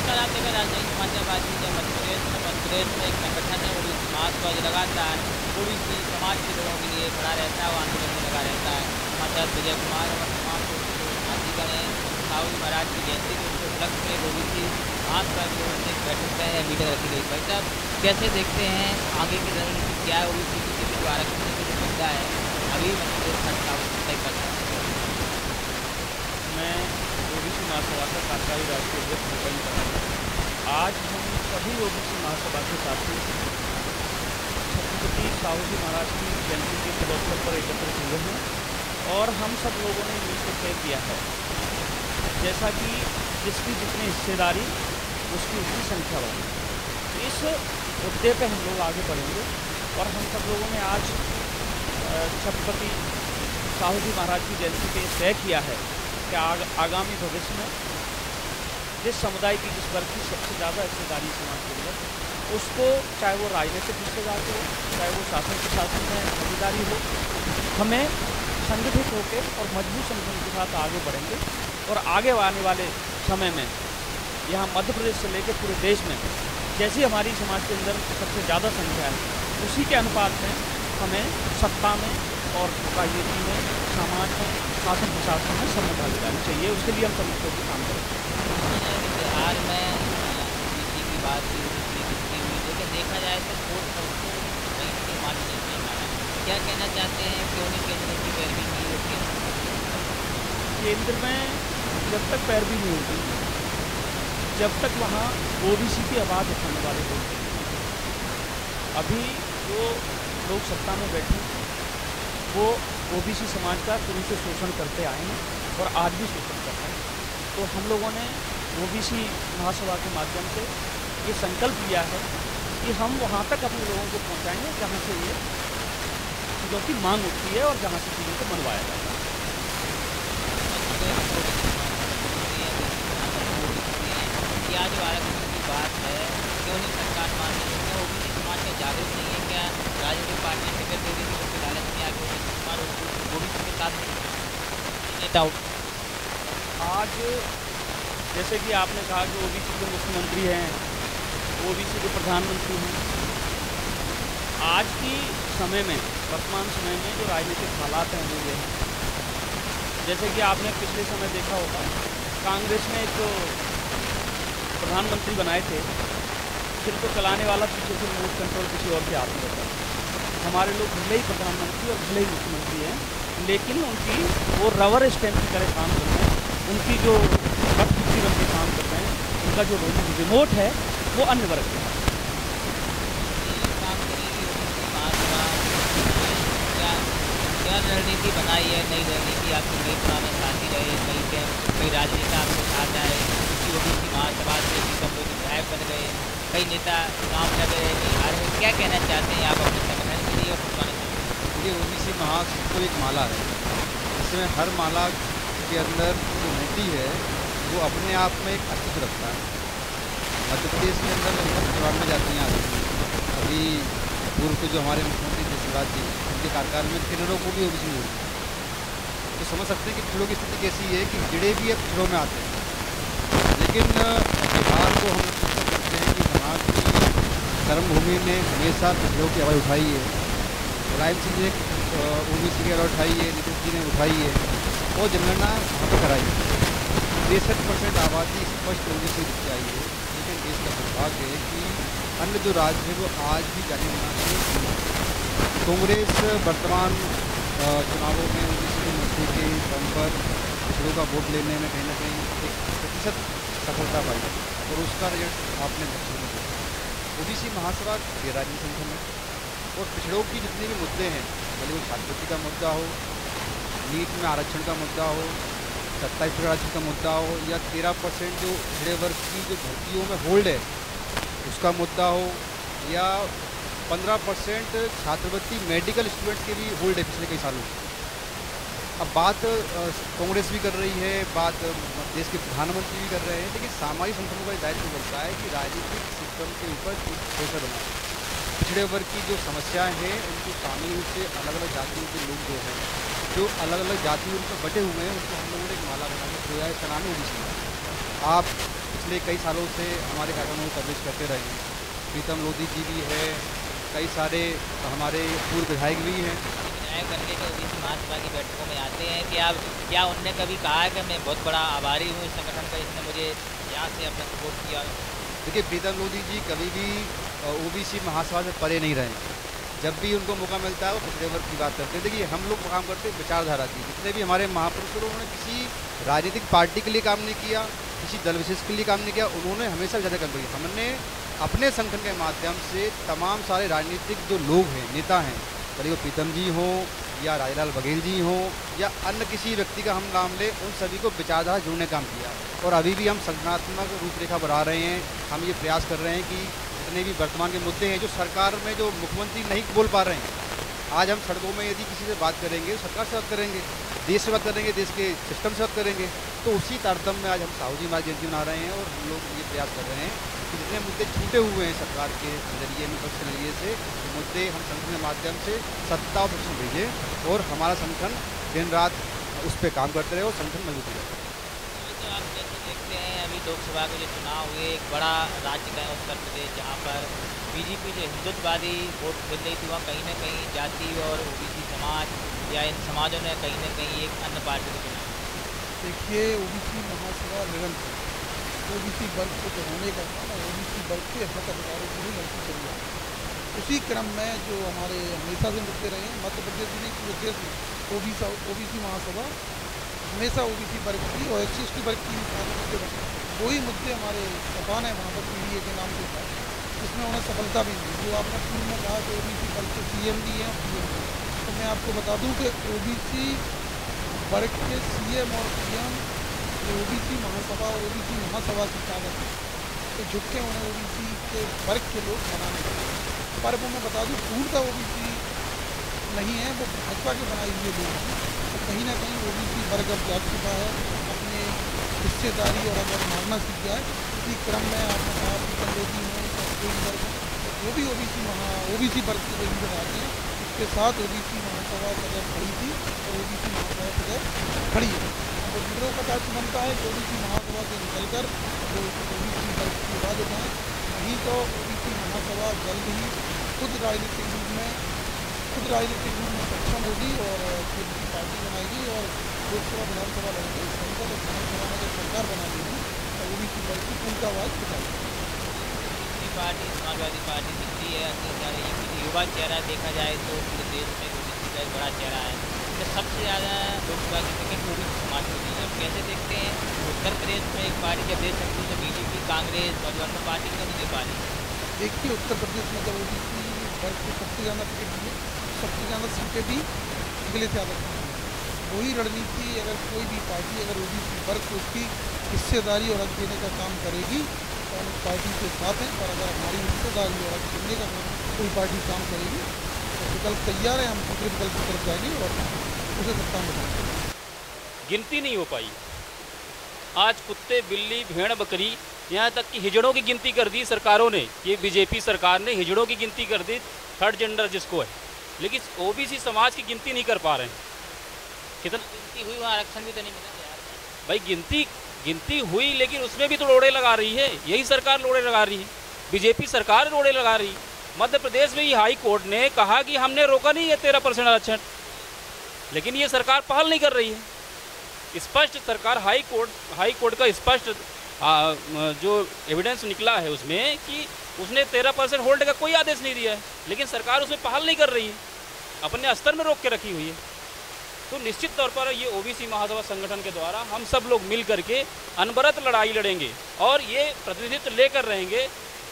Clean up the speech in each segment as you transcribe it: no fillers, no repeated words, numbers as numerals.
नमस्कार, आप देख रहे हैं राजधानी समाचार। बातचीत है मध्य प्रदेश में एक संगठन है ओबीसी महासभा जो लगातार ओबीसी समाज के लोगों के लिए खड़ा रहता है, वो आंदोलन में लगा रहता है। समाचार विजय कुमार और तमाम साथीगण हैं। साहू जी महाराज की जयंती के उपलक्ष्य में एक ओबीसी महासभा की ओर से एक बैठक है, मीटिंग रखी गई। भाई साहब, कैसे देखते हैं आगे की रणनीति क्या है? ओबीसी के जो आरक्षण का जो मुद्दा है अभी मध्य प्रदेश सरकार तय करता है। मैं ओबीसी महासभा का कार्यकारी राष्ट्रीय अध्यक्ष भूपेंद्र कटारिया। आज हम सभी ओबीसी महासभा के साथी छत्रपति साहू जी महाराज की जयंती के शुभ अवसर पर एकत्रित हुए हैं और हम सब लोगों ने मिलकर तय किया है, जैसा कि जिसकी जितनी हिस्सेदारी उसकी उतनी संख्या बढ़े। इस मुद्दे पे हम लोग आगे बढ़ेंगे और हम सब लोगों ने आज छत्रपति साहू जी महाराज की जयंती पे तय किया है कि आगामी भविष्य में जिस समुदाय की जिस वर्ग की सबसे ज़्यादा हिस्सेदारी समाज के अंदर, उसको चाहे वो राजनीतिक हिस्सेदार हो, चाहे वो शासन प्रशासन में भागीदारी हो, हमें संगठित होकर और मजबूत संगठन के साथ आगे बढ़ेंगे और आगे आने वाले समय में यहाँ मध्य प्रदेश से लेकर पूरे देश में जैसी हमारी समाज के अंदर सबसे ज़्यादा संख्या है, उसी के अनुपात में हमें सत्ता में और राजनीति में, समाज में, शासन प्रशासन में सब में भागीदारी चाहिए। उसके लिए हम सभी को भी काम करेंगे। बिहार में ओबीसी की बात की हुई, लेकिन देखा जाए तो कोर्ट का उसको कहीं ना कहीं मान्य नहीं माना। क्या कहना चाहते हैं, क्यों नहीं केंद्र की पैरवी की होती है? केंद्र में जब तक पैरवी नहीं होगी, जब तक वहाँ ओबीसी की आवाज़ उठाने वाले लोग हैं। अभी जो लोग सत्ता में बैठे वो ओबीसी समाज का शुरू से शोषण करते आए हैं और आज भी शोषण कर रहे हैं। तो हम लोगों ने ओबीसी महासभा के माध्यम से ये संकल्प लिया है कि हम वहाँ तक अपने लोगों को पहुँचाएंगे जहाँ से ये चीज़ों की मांग उठती है और जहाँ से चीज़ों को मनवाया जाता है। क्या जो आरक्षण की बात है, क्यों नहीं सरकार मान रही है? ओबीसी समाज का जागरूक नहीं है क्या? राजनीतिक पार्टी टिकट दे देगी तो लालच में आगे ओबीसी के साथ नेता आज जैसे कि आपने कहा कि ओबीसी के मुख्यमंत्री हैं, ओबीसी के प्रधानमंत्री हैं। आज की समय में, वर्तमान समय में जो राजनीतिक हालात हैं वो ये हैं, जैसे कि आपने पिछले समय देखा होगा, कांग्रेस ने एक प्रधानमंत्री बनाए थे, फिर तो चलाने वाला पीछे से रिमोट कंट्रोल किसी और के हाथ में रहता है। हमारे लोग भले ही प्रधानमंत्री और भले ही मुख्यमंत्री हैं, लेकिन उनकी वो रबर स्टैम्प की तरह काम कर रहे हैं। उनकी जो कठपुतली बन के काम कर रहे हैं, उनका जो रिमोट है वो अन्य वर्ग के पास। क्या रणनीति बनाई है? नई रणनीति आपकी कई पुराने साथी रहे, कई राजनेता आपके साथ आए, ओबीसी महासभा से विधायक बन गए, कई नेता काम लग रहे हैं बिहार में। क्या कहना चाहते हैं आप अपने संगठन के लिए और पुराने? ये ओबीसी महासभा एक माला है, इसमें हर माला के अंदर जो नीति है वो अपने आप में एक अस्तित्व रखता है। मध्य प्रदेश के अंदर लगभग 94 जातियाँ आती हैं। अभी पूर्व के जो हमारे मुख्यमंत्री जयशिवराज जी, उनके कार्यकाल में किन्नरों को भी ओबीसी में तो समझ सकते हैं कि पिछड़ों की स्थिति कैसी है कि जिड़े भी अब पिछड़ों में आते हैं। लेकिन बिहार को हम सकते हैं कि वहाँ की कर्मभूमि ने हमेशा पिछड़ों की आवाज़ उठाई है। मुलायम सिंह ने ओबीसी की आवाज़ उठाई है, नीतीश जी ने उठाई है और जनगणना वहाँ पर कराई है। 63% आबादी स्पष्ट ओबीसी से आई है। लेकिन देश का दुर्भाग्य है कि अन्य जो राज्य है वो आज भी जाने माना कांग्रेस वर्तमान चुनावों में ओबीसी के मुद्दे के दम पर पिछड़ों का वोट लेने में कहीं ना कहीं 1% सफलता पाई और उसका रिजल्ट आपने देखा। ओबीसी महासभा गैर-राजनीतिक संगठन है और पिछड़ों की जितने भी मुद्दे हैं, भले वो छात्रवृत्ति का मुद्दा हो, नीट में आरक्षण का मुद्दा हो, 27% आरक्षण का मुद्दा हो, या 13% जो पिछड़े वर्ग की जो भर्तियों में होल्ड है उसका मुद्दा हो, या 15% छात्रवृत्ति मेडिकल स्टूडेंट्स के भी होल्ड है पिछले कई सालों से। अब बात कांग्रेस भी कर रही है, बात देश के प्रधानमंत्री भी कर रहे हैं, लेकिन सामाजिक संगठनों का दायित्व बनता है कि राजनीतिक सिस्टम के ऊपर प्रेशर बनाए। पिछड़े वर्ग की जो समस्याएं हैं उनको शामिल रूप से अलग अलग जातियों के लोग जो हैं, जो अलग अलग जातियों पर बटे हुए हैं, उनको हम लोगों ने एक माला बना के खोया है। इसका नाम है ओबीसी। आप पिछले कई सालों से हमारे कार्यक्रमों को कवरेज करते रहे हैं। प्रीतम लोधी जी भी है, कई सारे हमारे पूर्व विधायक भी हैं। विधायक बनने के ओबीसी महासभा की बैठकों में आते हैं कि आप क्या उनने कभी कहा है कि मैं बहुत बड़ा आभारी हूँ इस संगठन का, इसने मुझे यहाँ से अपना सपोर्ट किया? देखिए, प्रीतम लोधी जी कभी भी ओबीसी महासभा से परे नहीं रहे। जब भी उनको मौका मिलता है वो पिछड़े वर्ग की बात करते हैं। देखिए, हम लोग काम करते हैं विचारधारा की। जितने भी हमारे महापुरुष, उन्होंने किसी राजनीतिक पार्टी के लिए काम नहीं किया, किसी दल विशेष के लिए काम नहीं किया, उन्होंने हमेशा ज़्यादा काम किया। हमने अपने संगठन के माध्यम से तमाम सारे राजनीतिक जो लोग हैं, नेता हैं, भले वो प्रीतम जी हों या राजेलाल बघेल जी हों या अन्य किसी व्यक्ति का हम नाम लें, उन सभी को विचारधारा जोड़ने का काम किया। और अभी भी हम संगठनात्मक रूपरेखा बढ़ा रहे हैं। हम ये प्रयास कर रहे हैं कि जितने भी वर्तमान के मुद्दे हैं जो सरकार में जो मुख्यमंत्री नहीं बोल पा रहे हैं, आज हम सड़कों में यदि किसी से बात करेंगे, सरकार से बात करेंगे, देश से बात करेंगे, देश के सिस्टम से बात करेंगे, तो उसी तारतम्य में आज हम साहू जी महाराज जयंती मना रहे हैं। और हम लोग ये प्रयास कर रहे हैं कि जितने मुद्दे छूटे हुए हैं सरकार के जरिए, विपक्ष के जरिए से, तो मुद्दे हम संगठन के माध्यम से सत्ता और पक्ष में भेजें और हमारा संगठन दिन रात उस पर काम करते रहे और संगठन मजबूत हो जाए। तो आप जैसे देखते हैं अभी लोकसभा के जो चुनाव हुए, एक बड़ा राज्य का है उत्तर प्रदेश, जहाँ पर बीजेपी जो हिंदुत्ववादी वोट मिल रही थी, वहाँ कहीं ना कहीं जाति और ओबीसी समाज या इन समाजों ने कहीं ना कहीं एक अन्य पार्टी को चुना। देखिए, ओबीसी महासभा निरंतर ओबीसी वर्ग को चढ़ाने का काम है, ओबीसी वर्ग के हक अधिकारों को भी लड़की चल रहा है। उसी क्रम में जो हमारे हमेशा से मुद्दे रहे हैं, मध्य प्रदेश में पूरे देश में ओबीसी महासभा हमेशा ओबीसी वर्ग की और SC/ST वर्ग की मुद्दे रहे। वही मुद्दे हमारे सपा ने वहाँ पर PDA के नाम से था, जिसमें उन्हें सफलता भी मिली। जो आपने पूर्व में कहा कि ओबीसी वर्ग के CM भी हैं और PM भी, तो मैं आपको बता दूं कि ओबीसी वर्ग के CM और PM ओबीसी महासभा और ओबीसी महासभा की ताकत है, तो झुक के उन्हें ओबीसी के वर्ग के लोग बनाने चाहिए। पर वो मैं बता दूं, पूर्णतः ओबीसी नहीं है, वो भाजपा के बनाए हुए लोग हैं। तो कहीं ना कहीं ओबीसी वर्ग अब जाग चुका है, अपने हिस्सेदारी और अगर मारना सीख गया है। इसी क्रम में आपने कहा प्रीतम लोधी हैं या कोई वर्ग है, जो भी ओबीसी वर्ग के जो लीडर आते हैं, उसके साथ ओबीसी महासभा सदैव खड़ी थी और ओबीसी महासभा सदैव खड़ी है। तो लीडरों का दायित्व बनता है कि ओबीसी महासभा से निकलकर जो ओबीसी वर्ग की आवाज़ उठाएं, नहीं तो ओबीसी महासभा जल्द ही खुद राजनीतिक रूप में सक्षम होगी और खुद की पार्टी बनाएगी और लोकसभा विधानसभा लड़ेगी। संसद और विधानसभा में जब सरकार बना देगी तो ओबीसी वर्ग की पूर्ण आवाज़ उठाएगी। दूसरी पार्टी समाजवादी पार्टी दिखती है, युवा चेहरा देखा जाए तो पूरे देश में ओबीसी का एक बड़ा चेहरा है। तो सबसे ज़्यादा लोकसभा की टिकट ओबीसी समाज को दी है। अब कैसे देखते हैं उत्तर प्रदेश में एक पार्टी जब दे सकती है तो बीजेपी, कांग्रेस और अन्य पार्टी क्यों नहीं दे पा रही? देखिए, उत्तर प्रदेश में जब ओबीसी वर्ग को सबसे ज़्यादा टिकट दी है, सबसे ज़्यादा सीटें भी अखिलेश यादव को दी है। वही रणनीति अगर कोई भी पार्टी अगर ओबीसी वर्ग को उसकी हिस्सेदारी और हक देने का काम करेगी तो हम उस पार्टी के साथ हैं। पर अगर हमारी हिस्सेदारी और हक देने का कोई पार्टी काम करेगी तो विकल्प तैयार है, हम दूसरे विकल्प की तरफ जाएंगे और उसे सत्ता में लाएंगे। गिनती नहीं हो पाई। आज कुत्ते, बिल्ली, भेड़, बकरी, यहाँ तक कि हिजड़ों की गिनती कर दी सरकारों ने। ये बीजेपी सरकार ने हिजड़ों की गिनती कर दी, थर्ड जेंडर जिसको है, लेकिन ओबीसी समाज की गिनती नहीं कर पा रहे हैं। कितना गिनती हुई, वहाँ आरक्षण भी तो नहीं मिला यार। भाई गिनती हुई, लेकिन उसमें भी तो रोड़े लगा रही है। यही सरकार रोड़े लगा रही है, बीजेपी सरकार रोड़े लगा रही है। मध्य प्रदेश में ही हाई कोर्ट ने कहा कि हमने रोका नहीं है 13% आरक्षण, लेकिन ये सरकार पहल नहीं कर रही है। स्पष्ट सरकार हाई कोर्ट का स्पष्ट जो एविडेंस निकला है उसमें कि उसने 13% होल्ड का कोई आदेश नहीं दिया है, लेकिन सरकार उसमें पहल नहीं कर रही है, अपने स्तर में रोक के रखी हुई है। तो निश्चित तौर पर ये ओबीसी महासभा संगठन के द्वारा हम सब लोग मिल करके अनवरत लड़ाई लड़ेंगे और ये प्रतिनिधित्व लेकर रहेंगे,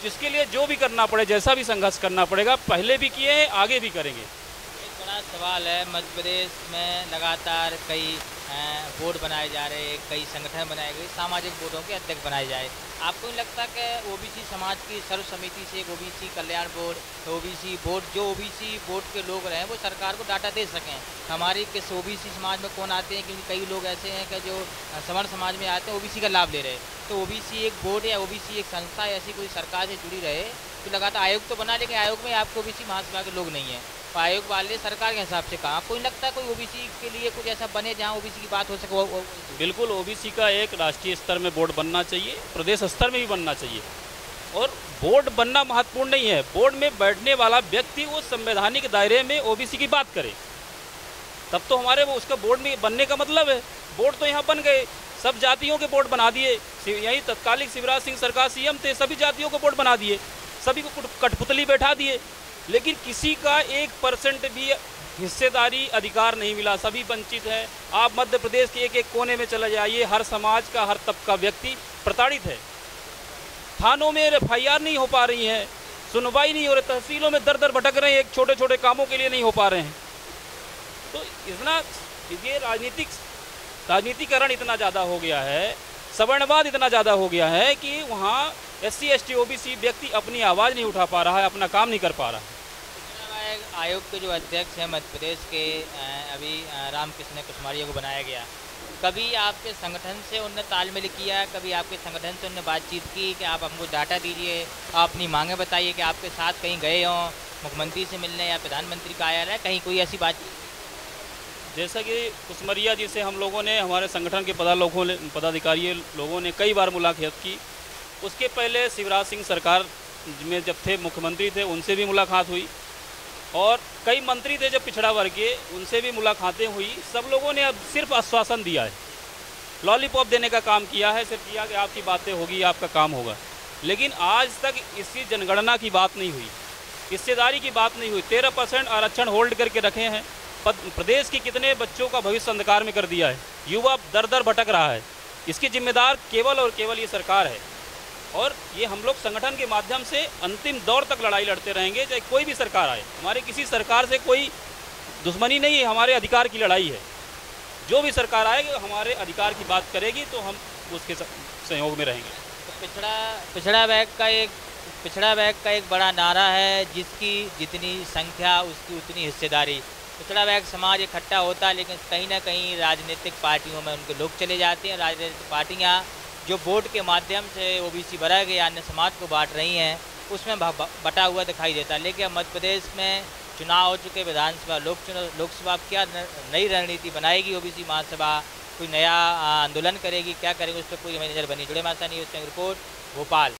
जिसके लिए जो भी करना पड़े, जैसा भी संघर्ष करना पड़ेगा, पहले भी किए हैं, आगे भी करेंगे। एक बड़ा सवाल है, मध्य प्रदेश में लगातार कई बोर्ड बनाए जा रहे हैं, कई संगठन बनाए गए, सामाजिक बोर्डों के अध्यक्ष बनाए जाए। आपको नहीं लगता कि ओबीसी समाज की सर्व समिति से एक ओबीसी कल्याण बोर्ड, ओबीसी बोर्ड, जो ओबीसी बोर्ड के लोग रहे हैं वो सरकार को डाटा दे सकें? हमारी किस ओबीसी समाज में कौन आते हैं, क्योंकि कई लोग ऐसे हैं कि जो सवर्ण समाज में आते हैं ओबीसी का लाभ ले रहे हैं। तो ओबीसी एक बोर्ड या ओबीसी एक संस्था ऐसी कोई सरकार से जुड़ी रहे तो लगातार आयोग तो बना, लेकिन आयोग में आपको ओबीसी महासभा के लोग नहीं है, आयोग वाले सरकार के हिसाब से कहा, कोई लगता है कोई ओबीसी के लिए कुछ ऐसा बने जहाँ ओबीसी की बात हो सके बिल्कुल ओबीसी का एक राष्ट्रीय स्तर में बोर्ड बनना चाहिए, प्रदेश स्तर में भी बनना चाहिए। और बोर्ड बनना महत्वपूर्ण नहीं है, बोर्ड में बैठने वाला व्यक्ति वो संवैधानिक दायरे में ओबीसी की बात करे, तब तो हमारे वो उसका बोर्ड में बनने का मतलब है। बोर्ड तो यहाँ बन गए, सब जातियों के बोर्ड बना दिए। यही तत्कालिक शिवराज सिंह सरकार सीएम थे, सभी जातियों को बोर्ड बना दिए, सभी को कठपुतली बैठा दिए, लेकिन किसी का 1% भी हिस्सेदारी अधिकार नहीं मिला, सभी वंचित है। आप मध्य प्रदेश के एक एक कोने में चले जाइए, हर समाज का हर तबका व्यक्ति प्रताड़ित है। थानों में एफआईआर नहीं हो पा रही है, सुनवाई नहीं हो रही, तहसीलों में दर दर भटक रहे हैं, एक छोटे छोटे कामों के लिए नहीं हो पा रहे हैं। तो इतना ये राजनीतिकरण इतना ज़्यादा हो गया है, सवर्णवाद इतना ज़्यादा हो गया है कि वहाँ SC ST OBC व्यक्ति अपनी आवाज़ नहीं उठा पा रहा है, अपना काम नहीं कर पा रहा है। आयोग के जो अध्यक्ष हैं मध्य प्रदेश के अभी रामकृष्ण कुसमारिया को बनाया गया, कभी आपके संगठन से उनने तालमेल किया, कभी आपके संगठन से उनने बातचीत की कि आप हमको डाटा दीजिए, आप अपनी मांगें बताइए, कि आपके साथ कहीं गए हों मुख्यमंत्री से मिलने या प्रधानमंत्री कार्यालय, कहीं कोई ऐसी बातचीत? जैसा कि कुसमरिया जी से हम लोगों ने, हमारे संगठन के पदाधिकारी लोगों ने कई बार मुलाकात की। उसके पहले शिवराज सिंह सरकार में जब थे मुख्यमंत्री थे, उनसे भी मुलाकात हुई, और कई मंत्री थे जो पिछड़ा वर्ग के, उनसे भी मुलाकातें हुई। सब लोगों ने अब सिर्फ आश्वासन दिया है, लॉलीपॉप देने का काम किया है, सिर्फ किया कि आपकी बातें होगी, आपका काम होगा, लेकिन आज तक इसकी जनगणना की बात नहीं हुई, हिस्सेदारी की बात नहीं हुई। 13% आरक्षण होल्ड करके रखे हैं, प्रदेश के कितने बच्चों का भविष्य अंधकार में कर दिया है, युवा दर दर भटक रहा है। इसकी जिम्मेदार केवल और केवल ये सरकार है, और ये हम लोग संगठन के माध्यम से अंतिम दौर तक लड़ाई लड़ते रहेंगे, चाहे कोई भी सरकार आए। हमारे किसी सरकार से कोई दुश्मनी नहीं है, हमारे अधिकार की लड़ाई है। जो भी सरकार आएगी हमारे अधिकार की बात करेगी तो हम उसके सहयोग में रहेंगे। तो पिछड़ा वर्ग का एक बड़ा नारा है, जिसकी जितनी संख्या उसकी उतनी हिस्सेदारी। पिछड़ा वर्ग समाज इकट्ठा होता है, लेकिन कहीं ना कहीं राजनीतिक पार्टियों में उनके लोग चले जाते हैं। राजनीतिक पार्टियां जो वोट के माध्यम से ओबीसी भरा गया अन्य समाज को बांट रही हैं, उसमें बटा हुआ दिखाई देता है। लेकिन मध्य प्रदेश में चुनाव हो चुके, विधानसभा लोकसभा, क्या नई रणनीति बनाएगी ओबीसी महासभा? कोई नया आंदोलन करेगी, क्या करेगी, उस पर पूरी हमारी नजर बनी। जुड़े मासा न्यूज़ रिपोर्ट भोपाल।